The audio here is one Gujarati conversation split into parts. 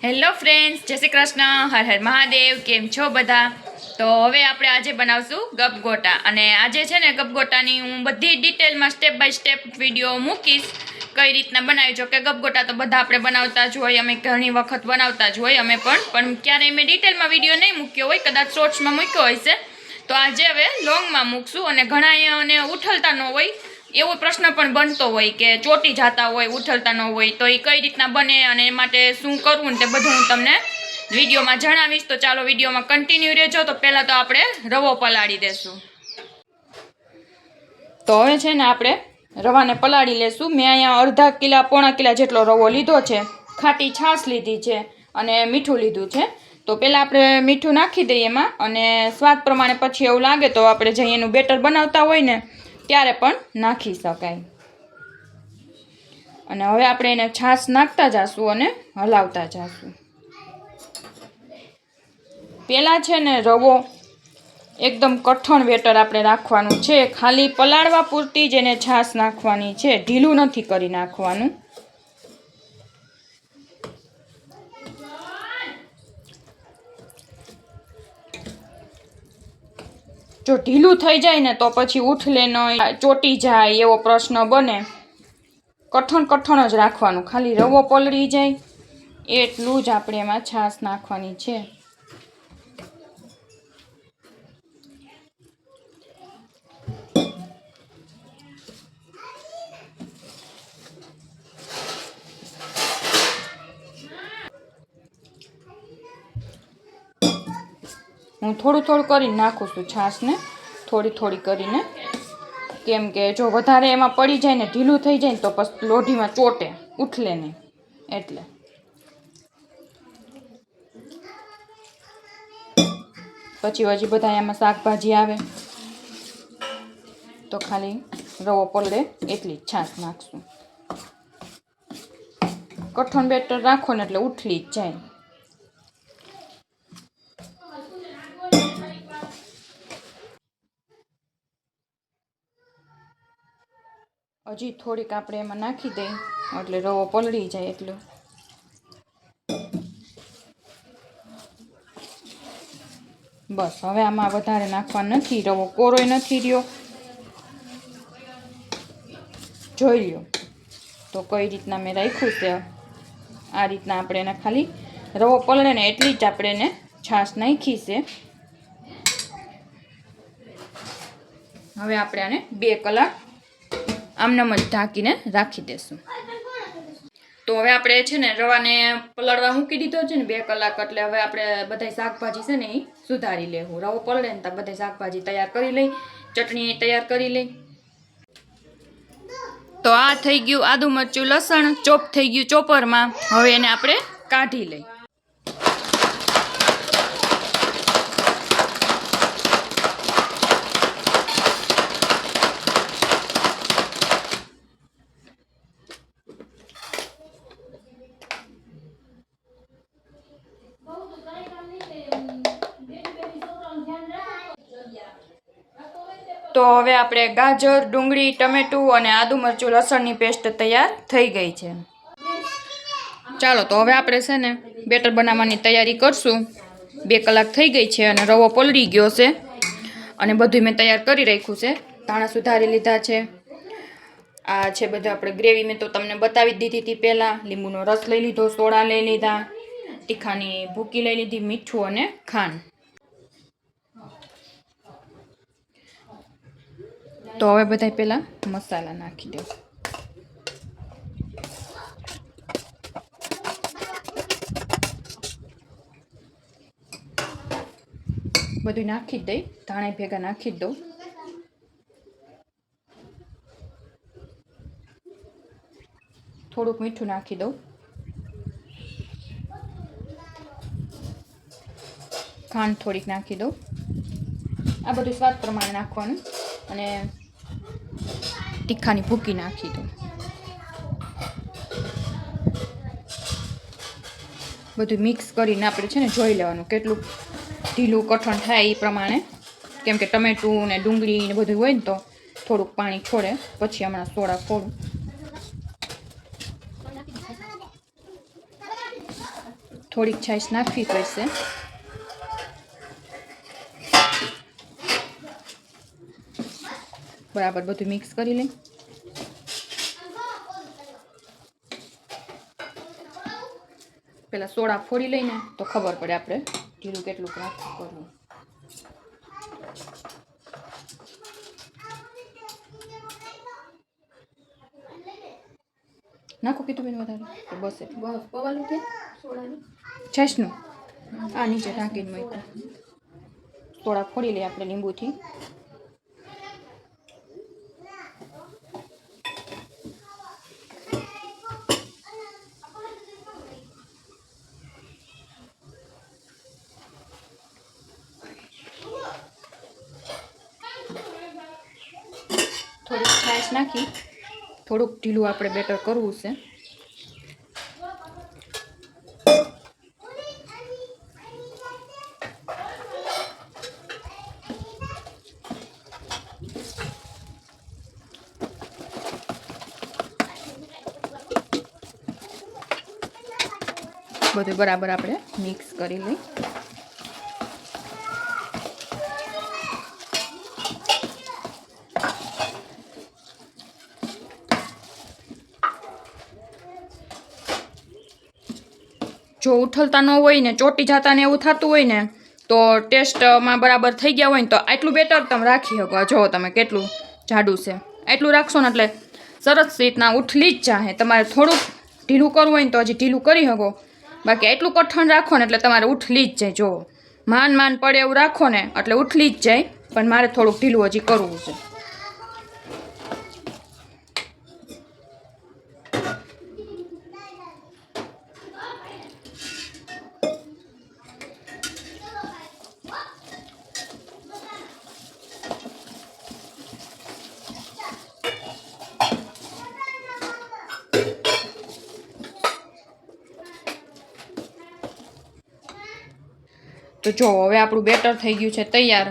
હેલો ફ્રેન્ડ્સ, જય શ્રી કૃષ્ણ, હર હર મહાદેવ. કેમ છો બધા? તો હવે આપણે આજે બનાવશું ગપગોટા. અને આજે છે ને ગપગોટાની હું બધી ડિટેલમાં સ્ટેપ બાય સ્ટેપ વિડીયો મૂકીશ, કઈ રીતના બનાવી. જો કે ગપગોટા તો બધા આપણે બનાવતા જ હોય, અમે ઘણી વખત બનાવતા જ હોય અમે પણ ક્યારેય મેં ડિટેલમાં વિડીયો નહીં મૂક્યો હોય, કદાચ શોર્ટ્સમાં મૂક્યો હોય છે. તો આજે હવે લોંગમાં મૂકશું. અને ઘણા ઉઠલતા ન હોય એવો પ્રશ્ન પણ બનતો હોય કે ચોટી જતા હોય, ઉઠલતા ન હોય, તો એ કઈ રીતના બને અને એ માટે શું કરવું ને તે બધું હું તમને વિડીયોમાં જણાવીશ. તો ચાલો વિડીયોમાં કન્ટિન્યુ રહેજો. તો પહેલાં તો આપણે રવો પલાળી દેશું. તો હવે છે ને આપણે રવાને પલાળી લેશું. મેં અહીંયા અડધા કિલા પોણા કિલા જેટલો રવો લીધો છે, ખાટી છાશ લીધી છે અને મીઠું લીધું છે. તો પહેલાં આપણે મીઠું નાખી દઈએ એમાં, અને સ્વાદ પ્રમાણે પછી એવું લાગે તો આપણે જે એનું બેટર બનાવતા હોય ને ત્યારે પણ નાખી શકાય. અને હવે આપણે એને છાશ નાખતા જઈશું અને હલાવતા જઈશું. પહેલાં છે ને રવો એકદમ કઠણ બેટર આપણે રાખવાનું છે, ખાલી પલાળવા પૂરતી જ એને છાશ નાખવાની છે, ઢીલું નથી કરી નાખવાનું. જો ઢીલું થઈ જાય ને તો પછી ઉઠલે નહીં, ચોટી જાય એવો પ્રશ્ન બને. કઠણ જ રાખવાનું, ખાલી રવો પલળી જાય એટલું જ આપણે એમાં છાશ નાખવાની છે. હું થોડું કરીને નાખું છું છાશને, થોડી કરીને, કેમ કે જો વધારે એમાં પડી જાય ને ઢીલું થઈ જાય ને તો પછી લોઢીમાં ચોટે, ઉઠલે નહીં એટલે. પછી હજી બધા એમાં શાકભાજી આવે તો ખાલી રવો પલળે એટલી જ છાશ નાખશું. કઠણ બેટર રાખો ને એટલે ઉઠલી જ જાય. હજી થોડીક આપણે એમાં નાખી દઈએ એટલે રવો પલળી જાય એટલું. બસ હવે આમાં વધારે નાખવા નથી, રવો કોરોય નથી રહ્યો. જોઈ લ્યો તો કઈ રીતના મેં રાખ્યું છે. આ રીતના આપણે એને ખાલી રવો પલળે ને એટલી જ આપણે એને છાશ નાખી છે. હવે આપણે આને 2 કલાક આમનામ જ ઢાંકીને રાખી દેશું. તો હવે આપણે છે ને રવાને પલળવા મૂકી દીધો છે ને 2 કલાક, એટલે હવે આપણે બધા શાકભાજી છે ને એ સુધારી લેવું. રવો પલળે ને તો બધા શાકભાજી તૈયાર કરી લઈ, ચટણી તૈયાર કરી લઈ. તો આ થઈ ગયું આદુ મરચું લસણ, ચોપ થઈ ગયું ચોપરમાં. હવે એને આપણે કાઢી લઈ. તો હવે આપણે ગાજર, ડુંગળી, ટમેટું અને આદુ મરચું લસણની પેસ્ટ તૈયાર થઈ ગઈ છે. ચાલો તો હવે આપણે છે ને બેટર બનાવવાની તૈયારી કરશું. 2 કલાક થઈ ગઈ છે અને રવો પલળી ગયો છે અને બધું મેં તૈયાર કરી રાખ્યું છે. ધાણા સુધારી લીધા છે. આ છે બધું આપણે ગ્રેવી, મેં તો તમને બતાવી જ દીધી હતી પહેલાં. લીંબુનો રસ લઈ લીધો, સોડા લઈ લીધા, તીખાની ભૂકી લઈ લીધી, મીઠું અને ખાંડ. તો હવે બધા પહેલાં મસાલા નાખી દો. બધું નાખી જ દઈ, ધાણા ભેગા નાખી જ દઉં. થોડુંક મીઠું નાખી દઉં, ખાંડ થોડીક નાખી દઉં. આ બધું સ્વાદ પ્રમાણે નાખવાનું. અને તીખાની ભૂકી નાખી દઉં. બધું મિક્સ કરીને આપણે છે ને જોઈ લેવાનું કેટલું ઢીલું કઠણ થાય એ પ્રમાણે, કેમ કે ટમેટું ને ડુંગળી ને બધું હોય ને તો થોડુંક પાણી છોડે. પછી હમણાં સોડા ફોડું. થોડીક છાશ નાખવી પડશે. બરાબર બધું મિક્સ કરી લઈ. પેલા સોડા ફોડી લઈને તો ખબર પડે આપણે ઢીલું કેટલું કરવું. નાખો કીધું બેન વધારે બસ બસ પવાલું કે સોડાનું છાશનું આ નીચે ઢાંકીને મૂક્યું. સોડા ફોડી લઈએ આપણે લીંબુથી. થોડીક છાશ નાખી થોડુંક ઢીલું આપણે બેટર કરવું છે. બધું બરાબર આપણે મિક્સ કરી લઈ. જો ઉથલતા ન હોય ને ચોટી જતા ને એવું થતું હોય ને તો ટેસ્ટમાં બરાબર થઈ ગયા હોય ને તો આટલું બેટર તમે રાખી શકો. જો તમે કેટલું જાડું છે એટલું રાખશો ને એટલે સરસ રીતના ઉથલી જ જાહે. તમારે થોડુંક ઢીલું કરવું હોય ને તો હજી ઢીલું કરી શકો. બાકી એટલું કઠણ રાખો ને એટલે તમારે ઉથલી જ જાય. જો માન પડે એવું રાખો ને એટલે ઉથલી જ જાય. પણ મારે થોડુંક ઢીલું હજી કરવું છે. તો જો હવે આપણું બેટર થઈ ગયું છે તૈયાર.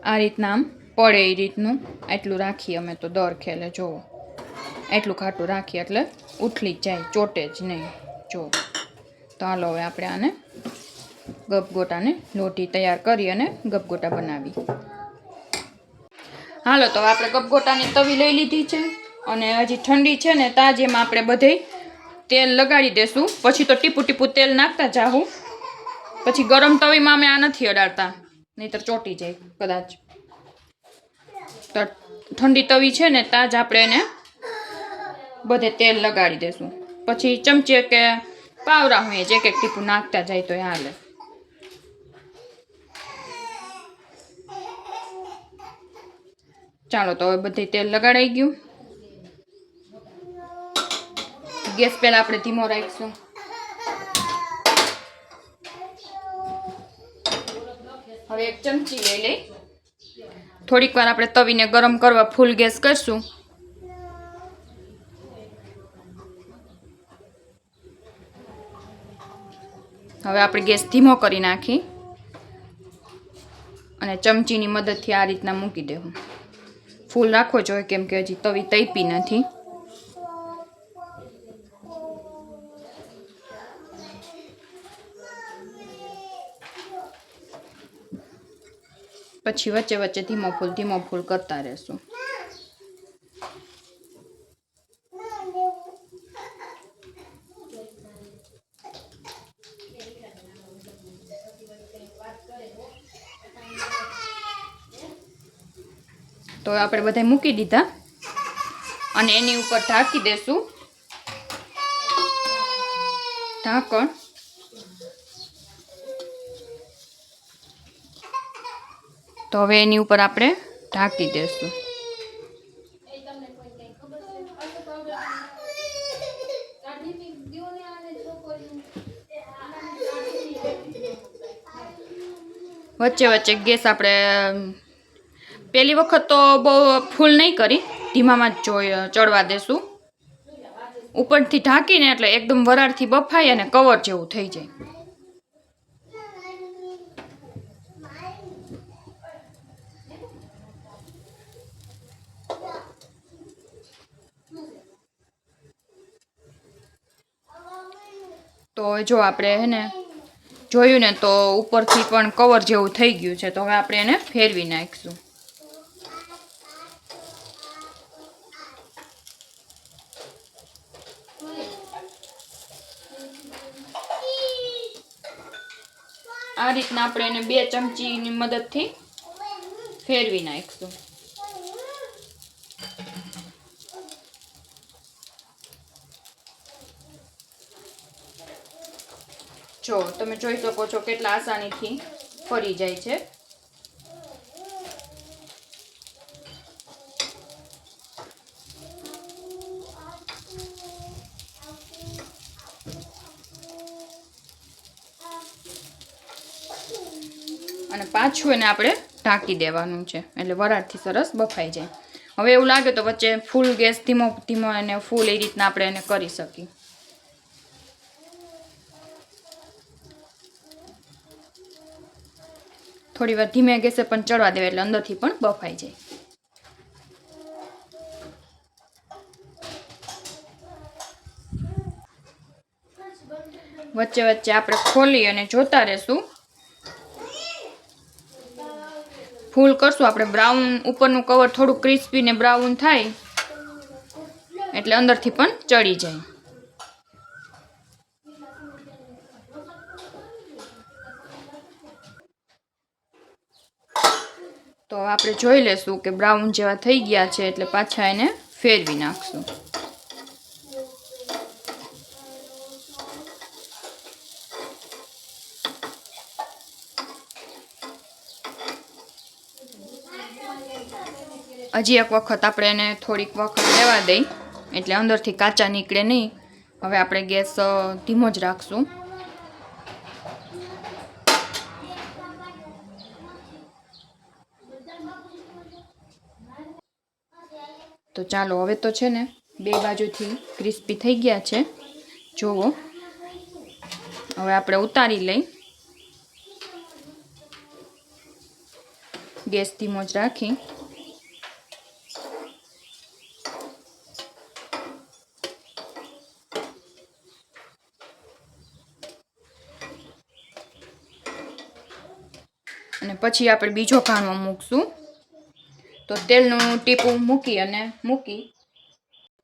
આ રીતના આમ પડે એ રીતનું આટલું રાખીએ અમે તો દર ખેલે. જો એટલું ખાટું રાખીએ એટલે ઉથલી જ જાય, ચોટે જ નહીં. જો તો હાલો હવે આપણે આને ગપગોટાને લોટી તૈયાર કરી અને ગપગોટા બનાવી. હાલો તો આપણે ગપગોટાની તવી લઈ લીધી છે અને હજી ઠંડી છે ને તાજ એમાં આપણે બધે તેલ લગાડી દેશું. પછી તો ટીપું ટીપું તેલ નાખતા જાહું. પછી ગરમ તવીમાં અમે આ નથી અડાડતા, નહીંતર ચોટી જાય કદાચ. તો ઠંડી તવી છે ને તાજ આપણે એને બધે તેલ લગાડી દેશું. પછી ચમચે કે પાવરા હોય જે એક ટીપું નાખતા જાય તો એ હાલે. ચાલો તો હવે બધે તેલ લગાડાઈ ગયું. ગેસ પહેલા આપણે ધીમો રાખીશું. હવે એક ચમચી લઈ લઈ. થોડીક વાર આપણે તવીને ગરમ કરવા ફૂલ ગેસ કરશું. હવે આપણે ગેસ ધીમો કરી નાખી અને ચમચીની મદદથી આ રીતના મૂકી દેવું. ફૂલ રાખવો જોઈએ કેમ કે હજી તવી તૈપી નથી. પછી વચ્ચે વચ્ચે ધીમો ફૂલ કરતા રહેશું. તો આપણે બધા મૂકી દીધા અને એની ઉપર ઢાંકી દેશું. ઢાંકણ. તો હવે એની ઉપર આપણે ઢાંકી દેશું. વચ્ચે વચ્ચે ગેસ આપણે પહેલી વખત તો બહુ ફૂલ નહીં કરી, ધીમામાં જ ચડવા દેશું. ઉપરથી ઢાંકીને એટલે એકદમ વરાળથી બફાય અને કવર જેવું થઈ જાય. તો જો આપણે હે ને જોયું ને તો ઉપરથી પણ કવર જેવું થઈ ગયું છે. તો હવે આપણે એને ફેરવી નાખીશું. આ રીતના આપણે એને 2 ચમચીની મદદથી ફેરવી નાખીશું. જો તમે જોઈ શકો છો કેટલા આસાનીથી ફરી જાય છે. અને પાછું એને આપણે ઢાંકી દેવાનું છે એટલે વરાળથી સરસ બફાઈ જાય. હવે એવું લાગે તો વચ્ચે ફૂલ ગેસ ધીમો ધીમો અને ફૂલ એ રીતના આપણે એને કરી શકીએ. થોડી વાર ધીમે ગેસે પણ ચડવા દેવા એટલે અંદરથી પણ બફાઈ જાય. વચ્ચે વચ્ચે આપણે ખોલી અને જોતા રહેશું. ફૂલ કરશું આપણે બ્રાઉન, ઉપરનું કવર થોડું ક્રિસ્પી ને બ્રાઉન થાય એટલે અંદરથી પણ ચડી જાય. તો આપણે જોઈ લેશું કે બ્રાઉન જેવા થઈ ગયા છે એટલે પાછા એને ફેરવી નાખશું. હજી એક વખત આપણે એને થોડીક વખત રહેવા દઈ એટલે અંદરથી કાચા નીકળે નહીં. હવે આપણે ગેસ ધીમો જ રાખશું. તો ચાલો હવે તો છે ને 2 બાજુથી ક્રિસ્પી થઈ ગયા છે. જુઓ હવે આપણે ઉતારી લઈ. ગેસ ધીમો જ રાખી. અને પછી આપણે બીજો ઘાણો મૂકશું. તો તેલનું ટીપું મૂકી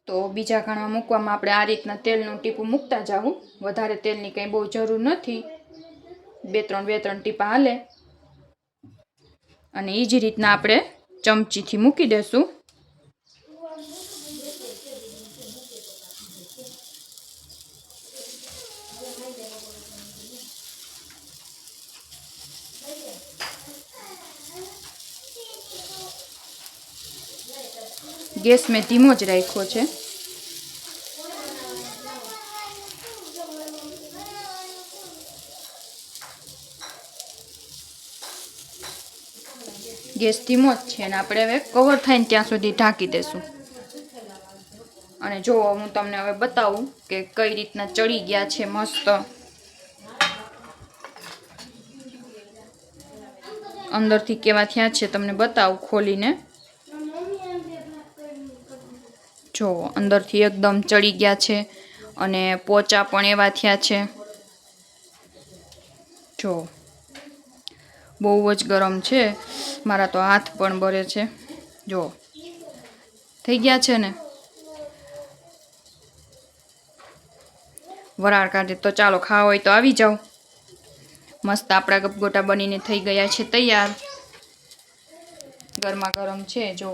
તો બીજા ઘાણમાં મૂકવામાં આપણે આ રીતના તેલનું ટીપું મૂકતા જાવું. વધારે તેલની કંઈ બહુ જરૂર નથી. 2-3 ટીપા હાલે. અને એ જ રીતના આપણે ચમચીથી મૂકી દેશું. ગેસ મેં ધીમો જ રાખ્યો છે. ગેસ ધીમો જ છે અને આપણે હવે કવર થાય ને ત્યાં સુધી ઢાંકી દેશું. અને જો હું તમને હવે બતાવું કે કઈ રીતના ચડી ગયા છે મસ્ત. અંદરથી કેવા થયા છે તમને બતાવું ખોલીને. જો અંદરથી એકદમ ચડી ગયા છે અને પોચા પણ એવા થયા છે. જો બહુ જ ગરમ છે. મારા તો હાથ પણ બળે છે. જો થઈ ગયા છે ને. વરાળ કાઢે તો ચાલો ખાવા હોય તો આવી જાઓ. મસ્ત આપણા ગપગોટા બનીને થઈ ગયા છે તૈયાર. ગરમા ગરમ છે. જો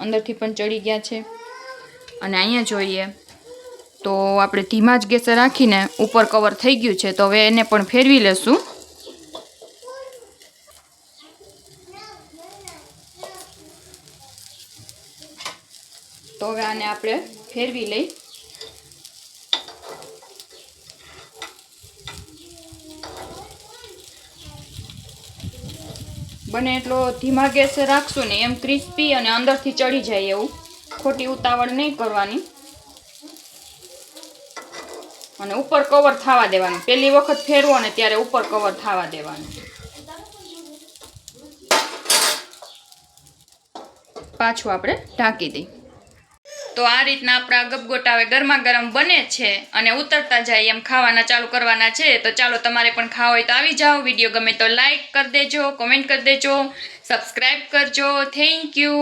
અંદરથી પણ ચડી ગયા છે. અને અહીંયા જોઈએ તો આપણે ધીમા જ ગેસે રાખીને ઉપર કવર થઈ ગયું છે. તો હવે એને પણ ફેરવી લેશું. તો હવે આને આપણે ફેરવી લઈ. બને એટલો ધીમા ગેસે રાખશું ને એમ ક્રિસ્પી અને અંદરથી ચડી જાય એવું. ખોટી ઉતાવળ નહીં કરવાની. અને ઉપર કવર થવા દેવાનું. પહેલી વખત ફેરવો ને ત્યારે ઉપર કવર થવા દેવાનું. પાછું આપણે ઢાંકી દઈ. તો આ રીતના આપણા ગપગોટા હવે ગરમા ગરમ બને છે અને ઉતરતા જાય એમ ખાવાના ચાલુ કરવાના છે. તો ચાલો તમારે પણ ખાવા હોય તો આવી જાઓ. વિડીયો ગમે તો લાઈક કરી દેજો, કોમેન્ટ કરી દેજો, સબસ્ક્રાઈબ કરજો. Thank you.